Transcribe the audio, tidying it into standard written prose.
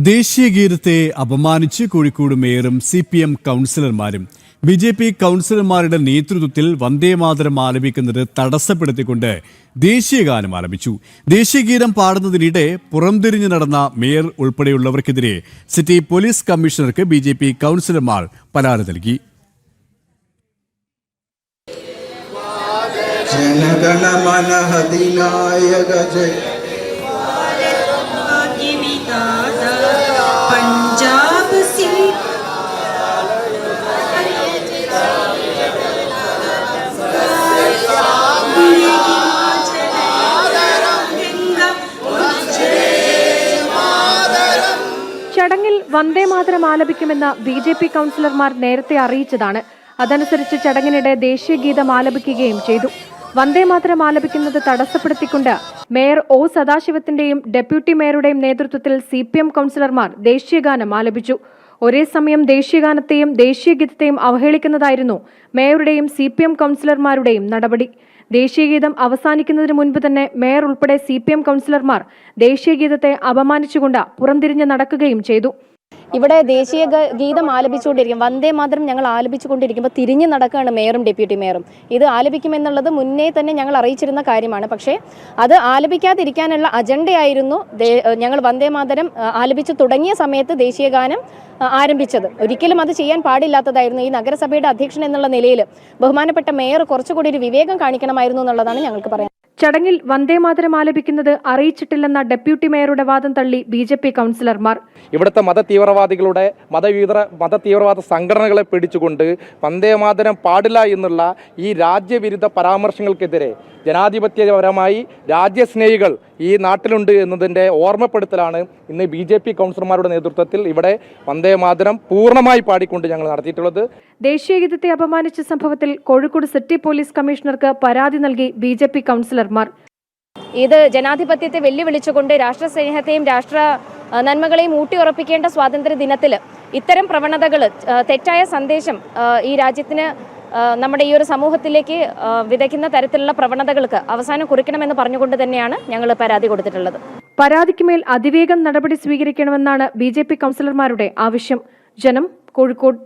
ദേശീയ ഗീതത്തെ അപമാനിച്ച് Kozhikode മേയറും CPM കൗൺസിലർമാരും BJP കൗൺസിലർമാരുടെ നേതൃത്വത്തിൽ വന്ദേമാതരം ആലപിക്കുന്നത് തടസ്സപ്പെടുത്തിക്കൊണ്ട് ദേശീയഗാനം ആലപിച്ചു. ദേശീയഗീതം പാടുന്നതിനിടെ പുറംതിരിഞ്ഞു നടന്ന മേയർ ഉൾപ്പെടെയുള്ളവർക്കെതിരെ സിറ്റി പോലീസ് കമ്മീഷണർക്ക് BJP കൗൺസിലർമാർ പരാതി നൽകി. ചടങ്ങിൽ വന്ദേമാതരം ആലപിക്കുമെന്ന് BJP കൗൺസിലർമാർ നേരത്തെ അറിയിച്ചതാണ്. അതനുസരിച്ച് ചടങ്ങിനിടെ ദേശീയഗീതം ആലപിക്കുകയും ചെയ്തു. വന്ദേമാതരം ആലപിക്കുന്നത് തടസ്സപ്പെടുത്തിക്കൊണ്ട് മേയർ O. സദാശിവത്തിന്റെയും ഡെപ്യൂട്ടി മേയറുടെയും നേതൃത്വത്തിൽ CPM കൗൺസിലർമാർ ദേശീയഗാനം ആലപിച്ചു. ഒരേ സമയം ദേശീയഗാനത്തെയും ദേശീയഗീതത്തെയും അവഹേളിക്കുന്നതായിരുന്നു മേയറുടെയും CPM കൗൺസിലർമാരുടെയും നടപടി. ദേശീയഗീതം അവസാനിക്കുന്നതിന് മുൻപ് തന്നെ മേയർ ഉൾപ്പെടെ CPM കൗൺസിലർമാർ ദേശീയഗീതത്തെ അപമാനിച്ചുകൊണ്ട് പുറംതിരിഞ്ഞ് നടക്കുകയും ചെയ്തു. ഇവിടെ ദേശീയ ഗീതം ആലപിച്ചുകൊണ്ടിരിക്കും, വന്ദേ മാതരം ഞങ്ങൾ ആലപിച്ചുകൊണ്ടിരിക്കുമ്പോൾ തിരിഞ്ഞു നടക്കുകയാണ് മേയറും ഡെപ്യൂട്ടി മേയറും. ഇത് ആലപിക്കുമെന്നുള്ളത് മുന്നേ തന്നെ ഞങ്ങൾ അറിയിച്ചിരുന്ന കാര്യമാണ്. പക്ഷേ അത് ആലപിക്കാതിരിക്കാനുള്ള അജണ്ടയായിരുന്നു ഞങ്ങൾ വന്ദേ മാതരം ആലപിച്ചു തുടങ്ങിയ സമയത്ത് ദേശീയഗാനം ആരംഭിച്ചത്. ഒരിക്കലും അത് ചെയ്യാൻ പാടില്ലാത്തതായിരുന്നു. ഈ നഗരസഭയുടെ അധ്യക്ഷൻ എന്നുള്ള നിലയിൽ ബഹുമാനപ്പെട്ട മേയർ കുറച്ചുകൂടി ഒരു വിവേകം കാണിക്കണമായിരുന്നു എന്നുള്ളതാണ് ഞങ്ങൾക്ക് പറയാൻ. ചടങ്ങിൽ വന്ദേമാതരം ആലപിക്കുന്നത് അറിയിച്ചിട്ടില്ലെന്ന ഡെപ്യൂട്ടി മേയറുടെ വാദം തള്ളി BJP കൗൺസിലർമാർ. ഇവിടുത്തെ മതതീവ്രവാദികളുടെ മതതീവ്രവാദ സംഘടനകളെ പിടിച്ചുകൊണ്ട് വന്ദേമാതരം പാടില്ല എന്നുള്ള ഈ രാജ്യവിരുദ്ധ പരാമർശങ്ങൾക്കെതിരെ ജനാധിപത്യപരമായി രാജ്യസ്നേഹികൾ ഈ നാട്ടിലുണ്ട് എന്നതിൻ്റെ ഓർമ്മപ്പെടുത്തലാണ് ഇന്ന് BJP കൗൺസിലർമാരുടെ നേതൃത്വത്തിൽ ഇവിടെ വന്ദേമാതരം പൂർണ്ണമായി പാടിക്കൊണ്ട് ഞങ്ങൾ നടത്തിയിട്ടുള്ളത്. ദേശീയഗീതത്തെ അപമാനിച്ച സംഭവത്തിൽ കോഴിക്കോട് സിറ്റി പോലീസ് കമ്മീഷണർക്ക് പരാതി നൽകി BJP കൗൺസിലർമാർ. ഇത് ജനാധിപത്യത്തെ വെല്ലുവിളിച്ചുകൊണ്ട് രാഷ്ട്രസ്നേഹത്തെയും രാഷ്ട്ര നന്മകളെയും ഊട്ടിയുറപ്പിക്കേണ്ട സ്വാതന്ത്ര്യ ദിനത്തിൽ ഇത്തരം പ്രവണതകൾ, തെറ്റായ സന്ദേശം ഈ രാജ്യത്തിന്, നമ്മുടെ ഈ ഒരു സമൂഹത്തിലേക്ക് വിതയ്ക്കുന്ന തരത്തിലുള്ള പ്രവണതകൾക്ക് അവസാനം കുറിക്കണമെന്ന് പറഞ്ഞുകൊണ്ട് തന്നെയാണ് ഞങ്ങൾ പരാതി കൊടുത്തിട്ടുള്ളത്. പരാതിക്കുമേൽ അതിവേഗം നടപടി സ്വീകരിക്കണമെന്നാണ് BJP കൗൺസിലർമാരുടെ ആവശ്യം. ജനം, കോഴിക്കോട്.